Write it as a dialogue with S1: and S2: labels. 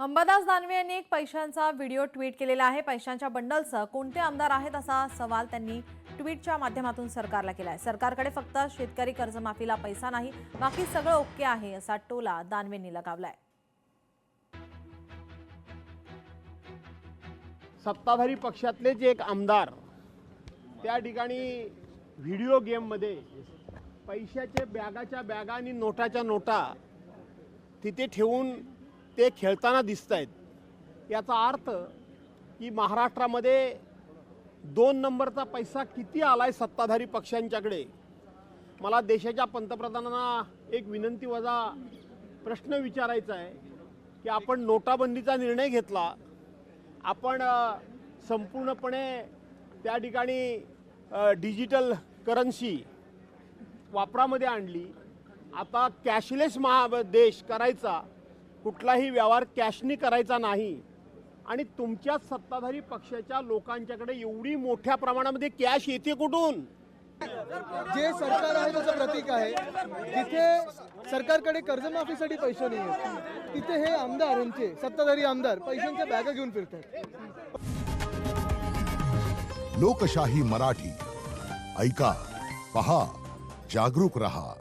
S1: अंबादास दानवे यांनी एक पैशांचा व्हिडिओ ट्विट केलेला आहे। पैशांच्या बंडलसह कोणते आमदार आहेत असा सवाल त्यांनी ट्विटच्या माध्यमातून सरकारला केला आहे। सरकारकडे फक्त शेतकरी कर्जमाफीला पैसा नाही, बाकी सगळं ओके आहे असा टोला दानवेंनी लगावलाय।
S2: सत्ताधारी पक्षातले जे एक आमदार त्या ठिकाणी व्हिडिओ गेममध्ये पैशाचे बॅगाच्या बॅगा आणि नोटाच्या नोटा तिथे ठेवून ते खेळताना दिसत आहेत। याचा अर्थ की महाराष्ट्रामध्ये 2 नंबरचा पैसा किती आलाय सत्ताधारी पक्षांच्याकडे। मला देशाच्या पंतप्रधानांना एक विनंती वजा प्रश्न विचारायचा आहे की आपण नोटाबंदीचा निर्णय घेतला, आपण संपूर्णपणे त्या ठिकाणी डिजिटल करन्सी वापरामध्ये आणली, आता कॅशलेस देश करायचा, कुठलाही व्यवहार कॅशनी करायचा नाही आणि तुमच्या सत्ताधारी पक्षाच्या लोकांच्याकडे एवढी मोठ्या प्रमाणामध्ये कॅश येते कुठून?
S3: जे सरकार आहे त्याचं प्रतीक आहे। जिथे सरकारकडे कर्जमाफीसाठी पैसे नाही आहेत तिथे हे आमदार, यांचे सत्ताधारी आमदार पैशांच्या बॅगा घेऊन फिरतात।
S4: लोकशाही मराठी ऐका, पहा, जागरूक रहा।